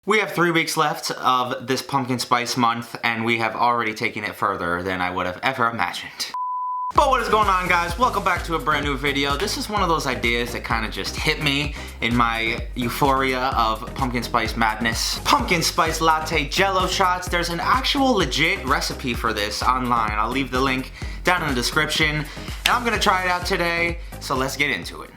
We have 3 weeks left of this pumpkin spice month, and we have already taken it further than I would have ever imagined. But what is going on, guys? Welcome back to a brand new video. This is one of those ideas that kind of just hit me in my euphoria of pumpkin spice madness. Pumpkin spice latte jello shots. There's an actual legit recipe for this online. I'll leave the link down in the description. And I'm gonna try it out today, so let's get into it.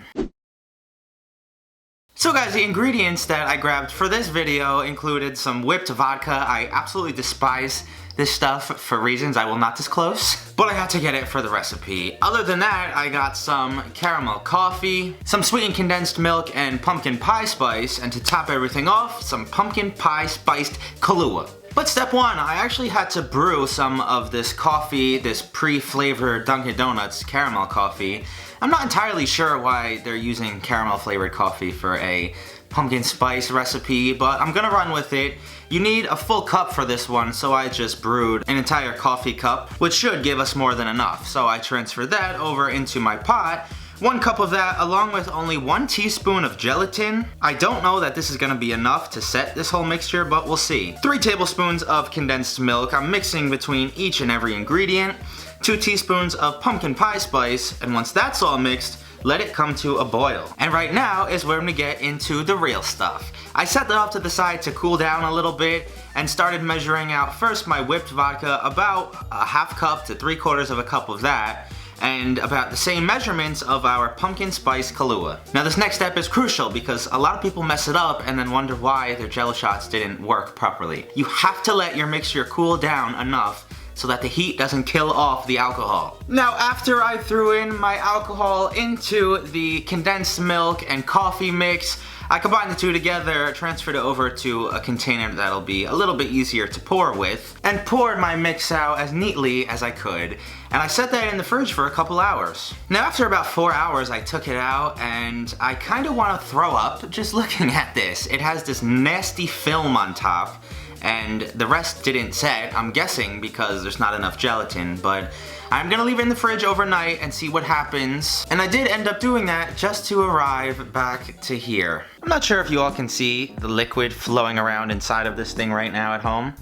So guys, the ingredients that I grabbed for this video included some whipped vodka. I absolutely despise this stuff for reasons I will not disclose, but I had to get it for the recipe. Other than that, I got some caramel coffee, some sweetened condensed milk, and pumpkin pie spice, and to top everything off, some pumpkin pie spiced Kahlua. But step one, I actually had to brew some of this coffee, this pre-flavored Dunkin' Donuts caramel coffee. I'm not entirely sure why they're using caramel flavored coffee for a pumpkin spice recipe, but I'm gonna run with it. You need a full cup for this one, so I just brewed an entire coffee cup, which should give us more than enough. So I transferred that over into my pot. 1 cup of that, along with only 1 teaspoon of gelatin. I don't know that this is gonna be enough to set this whole mixture, but we'll see. 3 tablespoons of condensed milk. I'm mixing between each and every ingredient. 2 teaspoons of pumpkin pie spice, and once that's all mixed, let it come to a boil. And right now is where I'm gonna get into the real stuff. I set that off to the side to cool down a little bit and started measuring out first my whipped vodka, about a half cup to 3/4 of a cup of that, and about the same measurements of our pumpkin spice Kahlua. Now this next step is crucial because a lot of people mess it up and then wonder why their jello shots didn't work properly. You have to let your mixture cool down enough so that the heat doesn't kill off the alcohol. Now after I threw in my alcohol into the condensed milk and coffee mix, I combined the two together, transferred it over to a container that'll be a little bit easier to pour with, and poured my mix out as neatly as I could. And I set that in the fridge for a couple hours. Now after about 4 hours, I took it out and I kind of want to throw up just looking at this. It has this nasty film on top, and the rest didn't set, I'm guessing because there's not enough gelatin, but I'm gonna leave it in the fridge overnight and see what happens. And I did end up doing that just to arrive back to here. I'm not sure if you all can see the liquid flowing around inside of this thing right now at home.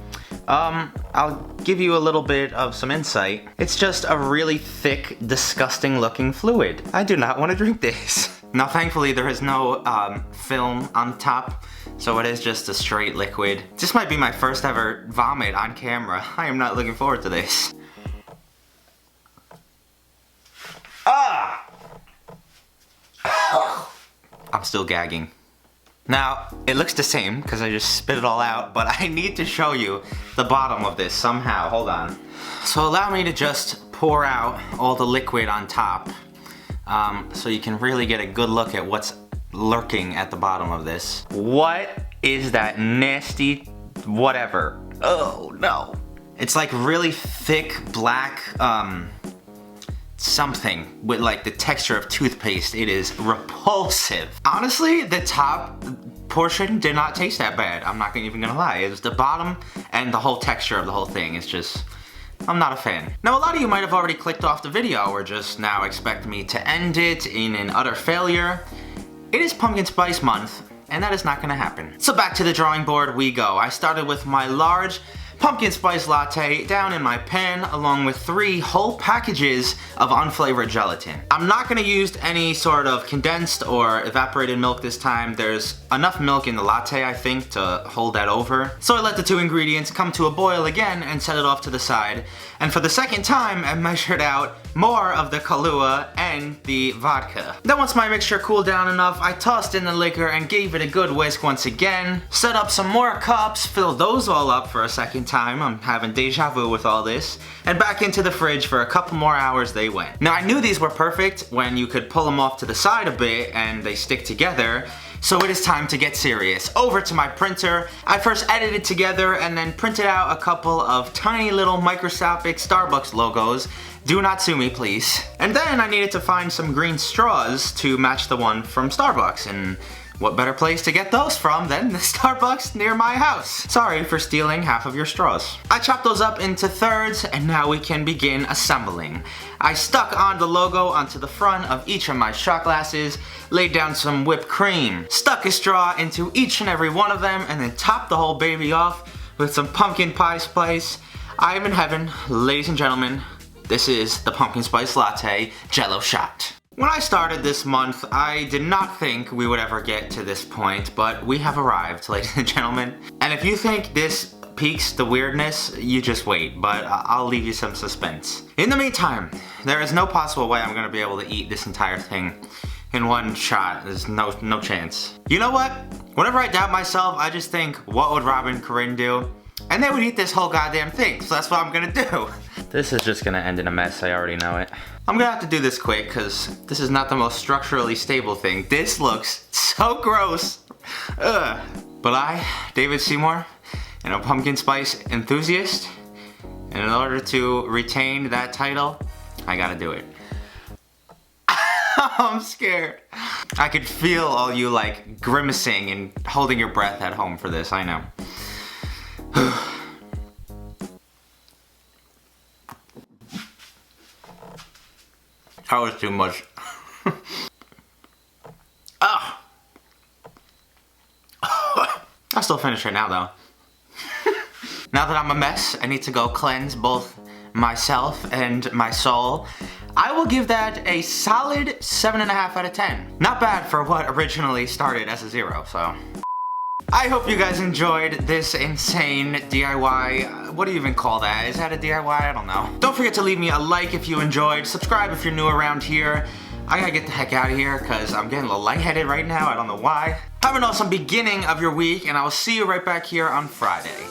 I'll give you a little bit of some insight. It's just a really thick, disgusting looking fluid. I do not want to drink this. Now thankfully there is no film on top, so it is just a straight liquid. This might be my first ever vomit on camera. I am not looking forward to this. Ah! I'm still gagging. Now, it looks the same because I just spit it all out, but I need to show you the bottom of this somehow. Hold on. So allow me to just pour out all the liquid on top so you can really get a good look at what's lurking at the bottom of this. What is that nasty whatever? Oh no. It's like really thick black something with like the texture of toothpaste. It is repulsive. Honestly, the top portion did not taste that bad. I'm not even gonna lie. It was the bottom and the whole texture of the whole thing. It's just, I'm not a fan. Now a lot of you might have already clicked off the video or just now expect me to end it in an utter failure. It is pumpkin spice month, and that is not gonna happen. So back to the drawing board we go. I started with my large pumpkin spice latte down in my pen, along with 3 whole packages of unflavored gelatin. I'm not gonna use any sort of condensed or evaporated milk this time. There's enough milk in the latte, I think, to hold that over. So I let the 2 ingredients come to a boil again and set it off to the side. And for the second time, I measured out more of the Kahlua and the vodka. Then once my mixture cooled down enough, I tossed in the liquor and gave it a good whisk once again. Set up some more cups, filled those all up for a second time. I'm having deja vu with all this. And back into the fridge for a couple more hours they went. Now I knew these were perfect when you could pull them off to the side a bit and they stick together. So it is time to get serious. Over to my printer. I first edited together and then printed out a couple of tiny little microscopic Starbucks logos. Do not sue me, please. And then I needed to find some green straws to match the one from Starbucks, and what better place to get those from than the Starbucks near my house? Sorry for stealing half of your straws. I chopped those up into thirds, and now we can begin assembling. I stuck on the logo onto the front of each of my shot glasses, laid down some whipped cream, stuck a straw into each and every one of them, and then topped the whole baby off with some pumpkin pie spice. I am in heaven, ladies and gentlemen. This is the pumpkin spice latte Jello shot. When I started this month, I did not think we would ever get to this point, but we have arrived, ladies and gentlemen. And if you think this piques the weirdness, you just wait, but I'll leave you some suspense. In the meantime, there is no possible way I'm gonna be able to eat this entire thing in one shot. There's no chance. You know what? Whenever I doubt myself, I just think, what would Rob and Corinne do? And they would eat this whole goddamn thing, so that's what I'm gonna do. This is just gonna end in a mess, I already know it. I'm gonna have to do this quick, because this is not the most structurally stable thing. This looks so gross. Ugh. But I, David Seymour, am a pumpkin spice enthusiast, and in order to retain that title, I gotta do it. I'm scared. I could feel all you like grimacing and holding your breath at home for this, I know. That was too much. Ah. I'll still finish it now though. Now that I'm a mess, I need to go cleanse both myself and my soul. I will give that a solid 7.5 out of 10. Not bad for what originally started as a 0, so. I hope you guys enjoyed this insane DIY. What do you even call that? Is that a DIY? I don't know. Don't forget to leave me a like if you enjoyed. Subscribe if you're new around here. I gotta get the heck out of here because I'm getting a little lightheaded right now. I don't know why. Have an awesome beginning of your week, and I will see you right back here on Friday.